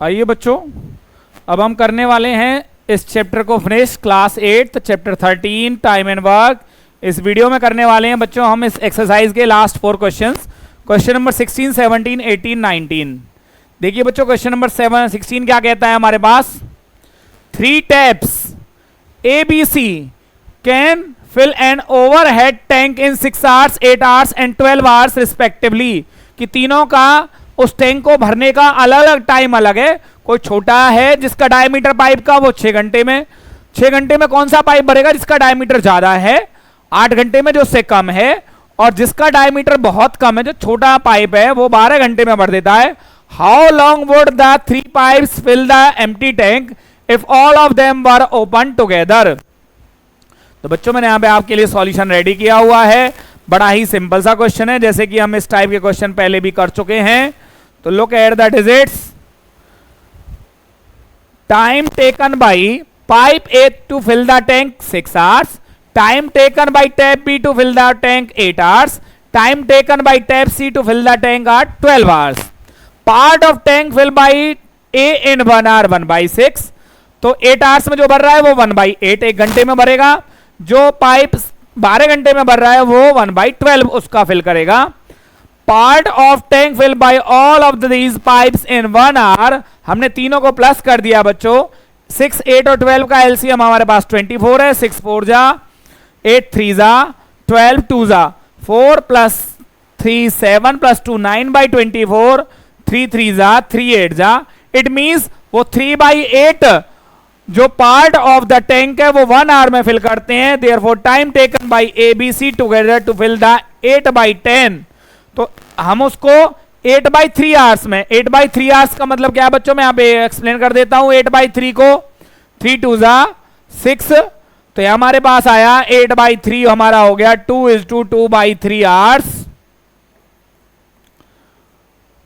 आइए बच्चों, अब हम करने वाले हैं इस चैप्टर को finish, class 8 chapter 13 time and work. इस वीडियो में करने वाले हैं बच्चों हम इस एक्सरसाइज के लास्ट 4 क्वेश्चंस, क्वेश्चन नंबर 16, 17, 18, 19। देखिए बच्चों, क्वेश्चन नंबर 16 क्या कहता है हमारे पास, 3 taps ABC can fill an overhead tank in 6 hours, 8 hours and 12 hours respectively। कि तीनों का उस टैंक को भरने का अलग अलग टाइम अलग है। कोई छोटा है जिसका डायमीटर पाइप का वो 6 घंटे में, 6 घंटे में कौन सा पाइप भरेगा जिसका डायमीटर ज्यादा है, 8 घंटे में जो उससे कम है, और जिसका डायमीटर बहुत कम है जो छोटा पाइप है वो 12 घंटे में भर देता है। How long would the 3 pipes fill the empty tank if all of them were open together. तो बच्चों मैंने यहां पे आपके लिए सॉल्यूशन रेडी किया हुआ है। बड़ा ही सिंपल सा क्वेश्चन है, जैसे कि हम इस टाइप के क्वेश्चन पहले भी कर चुके हैं। तो look at the digits. Time taken by pipe A to fill the tank 6 hours, time taken by tap B to fill the tank 8 hours, time taken by tap C to fill the tank are 12 hours। Part of tank fill by A in 1 hour 1/6। तो 8 hours में जो भर रहा है वो 1/8 1 घंटे में भरेगा। जो पाइप 12 घंटे में भर रहा है वो 1/12 उसका फिल करेगा। Part of tank fill by all of these pipes in 1 hour। हमने तीनों को प्लस कर दिया बच्चों। 6, 8 और 12 का एलसीएम हमारे पास 24 है। 6 4 जा, 8 3 जा, 12 2 जा, 4 + 3 7 + 2 9/24, 3 3 जा, 3 8 जा। इट मींस वो 3/8 जो पार्ट ऑफ द टैंक है वो 1 hour में फिल करते हैं। Therefore time taken by ABC together to fill the 8/10। तो हम उसको 8/3 hours में, 8/3 hours का मतलब क्या है बच्चों, मैं यहां पे एक्सप्लेन कर देता हूं। 8/3 को 3 2 जा 6, तो ये हमारे पास आया 8/3 हमारा हो गया 2:2/3 hours।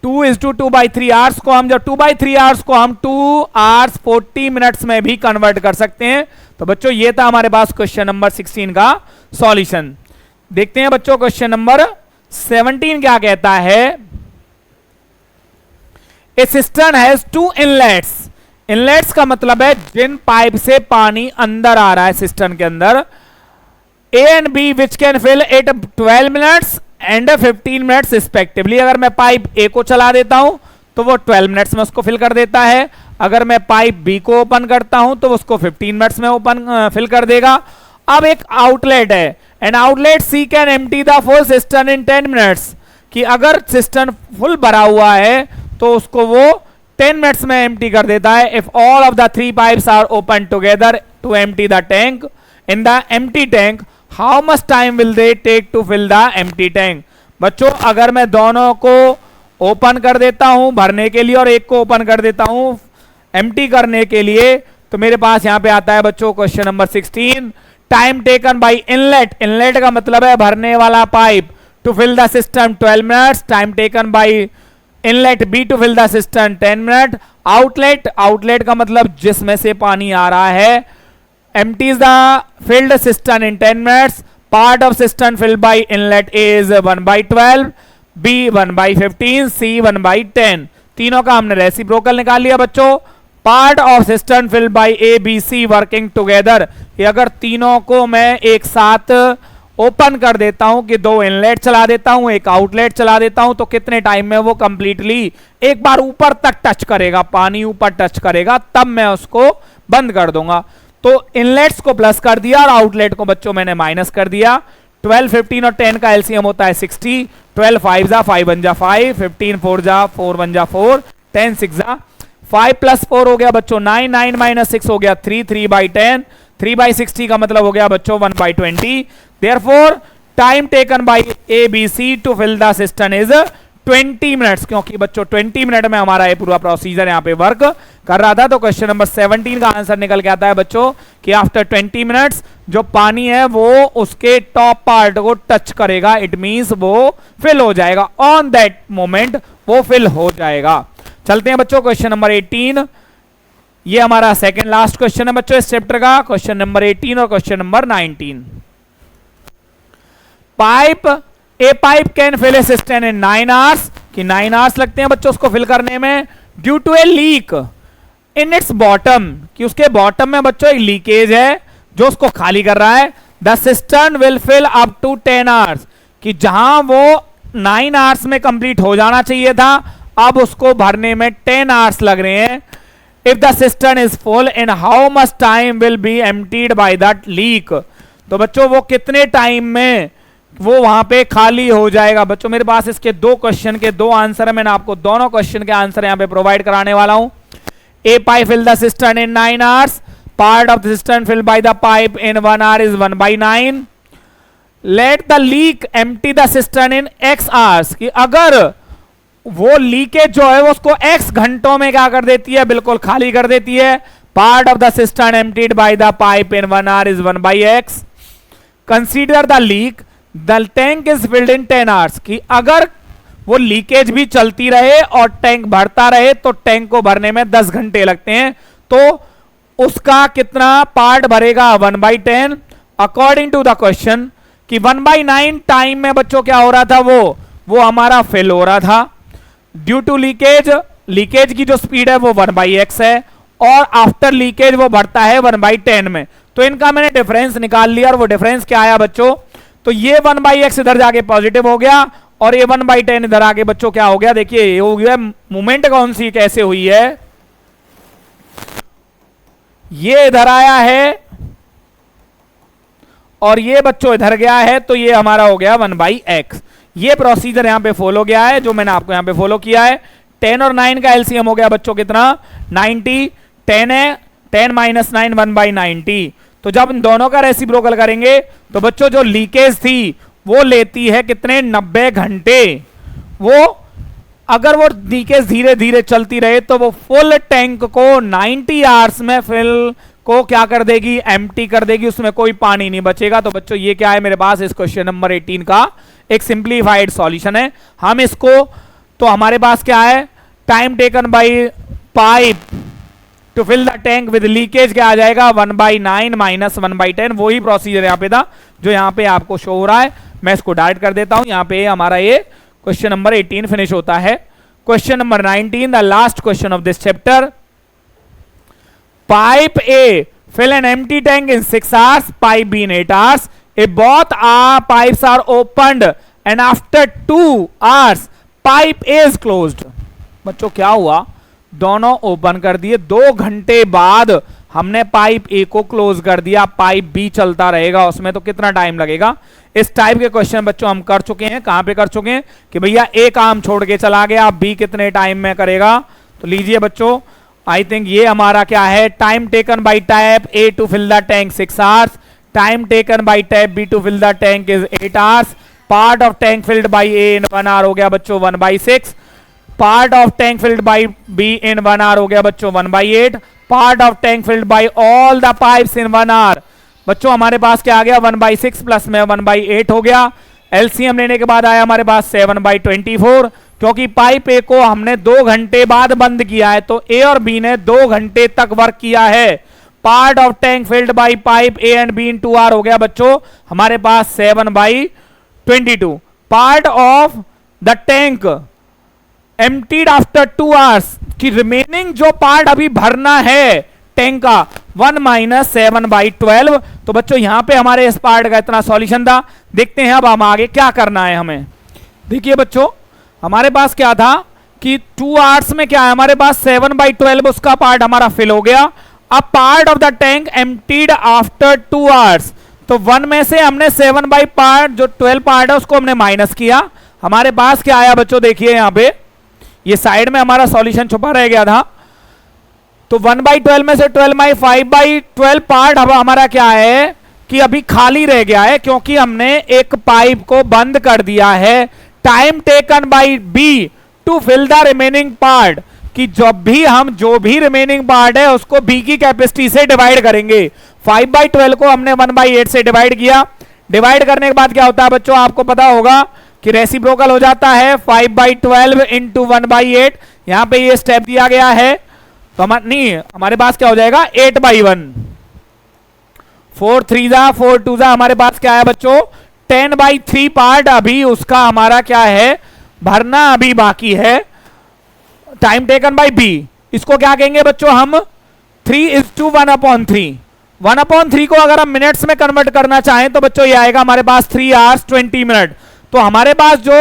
2:2/3 hours को हम जब 2/3 hours को हम 2 hours 40 minutes में भी कन्वर्ट कर सकते हैं। तो बच्चों ये था हमारे पास क्वेश्चन नंबर 16 का सॉल्यूशन। देखते हैं बच्चों क्वेश्चन नंबर 17 क्या कहता है। ए सिस्टर्न हैज 2 इनलेट्स। इनलेट्स का मतलब है जिन पाइप से पानी अंदर आ रहा है सिस्टर्न के अंदर। A and B which can fill it 12 minutes and 15 minutes respectively. अगर मैं पाइप A को चला देता हूं तो वो 12 मिनट्स में उसको फिल कर देता है। अगर मैं पाइप B को ओपन करता हूं तो उसको 15 मिनट्स में ओपन फिल कर देगा। अब एक आउटलेट है, and outlet C can empty the full cistern in 10 minutes. कि अगर सिस्टर्न फुल भरा हुआ है तो उसको वो 10 मिनट्स में एम्प्टी कर देता है। If all of the 3 pipes are open together to empty the tank in the empty tank, how much time will they take to fill the empty tank. बच्चों अगर मैं दोनों को ओपन कर देता हूं भरने के लिए और एक को ओपन कर देता हूं एम्प्टी करने के लिए, तो मेरे पास यहां पे आता है बच्चों question number 16, time taken by inlet. Inlet का मतलब है भरने वाला pipe, to fill the system 12 minutes, time taken by inlet B to fill the system 10 minute. Outlet, outlet का मतलब जिसमें से पानी आ रहा है, empties the filled cistern in 10 minutes. Part of cistern filled by inlet A is 1/12, B 1/15, C 1/10। तीनों का हमने रेसिप्रोकल निकाल लिया बच्चों। Part of cistern filled by A B C working together. अगर तीनों को मैं एक साथ ओपन कर देता हूं कि 2 इनलेट चला देता हूं, एक आउटलेट चला देता हूं, तो कितने टाइम में वो कंप्लीटली एक बार ऊपर तक टच करेगा, पानी ऊपर टच करेगा, तब मैं उसको बंद कर दूंगा। तो इनलेट्स को प्लस कर दिया और आउटलेट को बच्चों मैंने माइनस कर दिया। 12 15 और 10 का एलसीएम होता है 60। 12 5 जा 5 1 जा 5, 15 4 जा 4 1 जा 4, 10 6 जा 5 + 4 हो गया बच्चों 9, 9 - 6 हो गया 3, 3/10, 3/60 का मतलब हो गया बच्चों 1/20। Therefore time taken by ABC to fill the system is 20 minutes, क्योंकि बच्चों 20 मिनट में हमारा ये पूरा प्रोसीजर यहाँ पे वर्क कर रहा था। तो क्वेश्चन नंबर 17 का आंसर निकल के आता है बच्चों कि आफ्टर 20 मिनट्स जो पानी है वो उसके टॉप पार्ट को टच करेगा, इट मींस वो फिल हो जाएगा, ऑन दैट मोमेंट वो फिल हो जाएगा। चलते हैं बच्चों क्वेश्चन नंबर 18। ये हमारा सेकंड लास्ट क्वेश्चन है बच्चों इस चैप्टर का, क्वेश्चन नंबर 18 और question number 19। A pipe can fill a cistern in 9 hours, कि 9 hours लगते हैं बच्चों उसको फिल करने में। Due to a leak in its bottom, कि उसके बॉटम में बच्चों एक लीकेज है जो उसको खाली कर रहा है। The cistern will fill up to 10 hours, कि जहां वो 9 आवर्स में कंप्लीट हो जाना चाहिए था, अब उसको भरने में 10 आवर्स लग रहे हैं। If the cistern is full, in how much time will be emptied by that leak, तो बच्चों वो कितने टाइम में वो वहां पे खाली हो जाएगा। बच्चों मेरे पास इसके 2 क्वेश्चन के 2 आंसर है, मैंने आपको दोनों क्वेश्चन के आंसर यहां पे प्रोवाइड कराने वाला हूं। A pipe fill the cistern in 9 hours. Part of the cistern filled by the pipe in 1 hour is 1/9. Let the leak empty the cistern in X hours. कि अगर वो लीकेज जो है वो उसको X घंटों में क्या कर देती है, बिल्कुल खाली कर देती है। Part of the cistern emptied by the pipe in 1 hour is 1/X. Consider the leak. The tank is filled in 10 hours. कि अगर वो लीकेज भी चलती रहे और टैंक भरता रहे तो टैंक को भरने में 10 घंटे लगते हैं, तो उसका कितना पार्ट भरेगा 1/10 अकॉर्डिंग टू द क्वेश्चन। कि 1/9 टाइम में बच्चों क्या हो रहा था, वो हमारा फिल हो रहा था ड्यू टू लीकेज। लीकेज की जो स्पीड है वो 1/x है और आफ्टर लीकेज वो बढ़ता है 1/10 में। तो इनका मैंने डिफरेंस निकाल लिया और वो डिफरेंस क्या आया बच्चों, तो ये 1/x इधर जाके पॉजिटिव हो गया और ये 1/10 इधर आगे बच्चों क्या हो गया, देखिए ये हो गया। मूवमेंट कौन सी कैसे हुई है, ये इधर आया है और ये बच्चों इधर गया है, तो ये हमारा हो गया 1/x। ये प्रोसीजर यहां पे फॉलो गया है जो मैंने आपको यहां पे फॉलो किया है। 10 और 9 का एलसीएम हो गया बच्चों कितना, 90। 10 है, 10 - 9 1/90। तो जब इन दोनों का रेसिप्रोकल करेंगे तो बच्चों जो लीकेज थी वो लेती है कितने, 90 घंटे। वो अगर वो लीकेज धीरे धीरे चलती रहे तो वो फुल टैंक को 90 आवर्स में फिल को क्या कर देगी, एम्प्टी कर देगी, उसमें कोई पानी नहीं बचेगा। तो बच्चों ये क्या है मेरे पास इस क्वेश्चन नंबर 18 का एक सिंप्लीफाइड सॉल्यूशन है। हम इसको, तो हमारे पास क्या है, time taken by pipe to fill the tank with leakage क्या आ जाएगा, 1/9 - 1/10। वही प्रोसीजर यहाँ पे था जो यहाँ पे आपको शो हो रहा है। मैं इसको डायरेक्ट कर देता हूं, यहाँ पे हमारा ये क्वेश्चन नंबर 18 फिनिश होता है। Question number 19, the last question of this chapter. Pipe A fill an empty tank in 6 hours, pipe B in 8 hours. If both pipes are opened and after 2 hours pipe A is closed. बच्चों क्या हुआ, दोनों open कर दिए, 2 घंटे बाद हमने pipe ए को क्लोज कर दिया, पाइप बी चलता रहेगा, उसमें तो कितना टाइम लगेगा। इस टाइप के क्वेश्चन बच्चों हम कर चुके हैं। कहां पे कर चुके हैं कि भैया ए काम छोड़ के चला गया, बी कितने टाइम में करेगा। तो लीजिए बच्चों, आई थिंक ये हमारा क्या है, time taken by tap A to fill the tank 6 hours, time taken by tap B to fill the tank is 8 hours, part of tank filled by A in 1 hour हो गया बच्चों 1/6, part of tank filled by B in 1 hour हो गया बच्चों 1/8, part of tank filled by all the pipes in 1 hour बच्चों हमारे पास क्या आ गया 1/6 प्लस में 1/8 हो गया। एलसीएम लेने के बाद आया हमारे पास 7/24, क्योंकि पाइप ए को हमने 2 घंटे बाद बंद किया है, तो ए और बी ने 2 घंटे तक वर्क किया है। Part of tank filled by pipe A and B in 2 hour हो गया बच्चों हमारे पास 7/22। Part of the tank emptied after 2 hours की रिमेनिंग जो पार्ट अभी भरना है टैंक का 1 - 7/12। तो बच्चों यहां पे हमारे इस पार्ट का इतना सॉल्यूशन था। देखते हैं अब हम आगे क्या करना है हमें। देखिए बच्चों हमारे पास क्या था कि 2 आवर्स में क्या है हमारे पास 7/12 उसका पार्ट हमारा फिल हो गया। अब part of the tank emptied after 2 hours, तो 1 में से हमने 7/12 पार्ट है उसको हमने माइनस किया। हमारे पास क्या आया बच्चों, देखिए यहां पे ये साइड में हमारा सॉल्यूशन छुपा रह गया था। तो 1/12 में से 5/12 पार्ट अब हमारा क्या है कि अभी खाली रह गया है, क्योंकि हमने एक पाइप को बंद कर दिया है। Time taken by B to fill the remaining part, कि जब भी हम जो भी रिमेनिंग पार्ट है उसको बी की कैपेसिटी से डिवाइड करेंगे। 5/12 को हमने 1/8 से डिवाइड किया। डिवाइड करने के बाद क्या होता है बच्चों, आपको पता होगा कि रेसिप्रोकल हो जाता है 5/12 इंटू 1/8। यहां पे ये स्टेप दिया गया है, तो हमारे पास क्या हो जाएगा 8/1। 4 3 जा 4 2 जा हमारे पास क्या है बच्चों 10/3 पार्ट अभी उसका हमारा क्या है भरना अभी बाकी है। टाइम टेकन बाय बी, इसको क्या कहेंगे बच्चों हम 3:1/3। 1/3 को अगर हम मिनट्स में कन्वर्ट करना चाहें तो बच्चों ये आएगा हमारे पास 3 आवर्स 20 मिनट। तो हमारे पास जो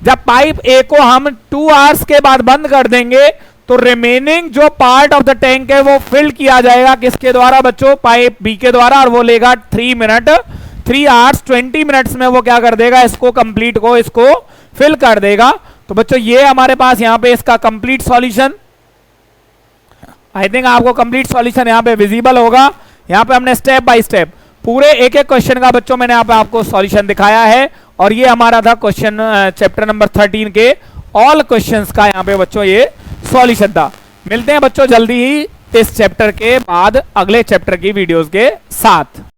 जब पाइप ए को हम 2 आवर्स के बाद बंद कर देंगे तो रिमेनिंग जो पार्ट ऑफ द टैंक है वो फिल किया जाएगा किसके द्वारा बच्चों, पाइप बी के द्वारा, और वो लेगा 3 आवर्स 20 मिनट्स में वो क्या कर देगा, इसको कंप्लीट को इसको फिल कर देगा। तो बच्चों ये हमारे पास यहां पे इसका कंप्लीट सॉल्यूशन, आई थिंक आपको कंप्लीट सॉल्यूशन यहां पे विजिबल होगा। यहां पे हमने स्टेप बाय स्टेप पूरे एक एक क्वेश्चन का बच्चों मैंने यहां पे आपको सॉल्यूशन दिखाया है, और ये हमारा था क्वेश्चन चैप्टर नंबर 13 के ऑल क्वेश्चंस का यहां पे बच्चों ये सॉल्यूशन था। मिलते हैं बच्चों जल्दी ही इस चैप्टर के बाद अगले चैप्टर की वीडियोस के साथ।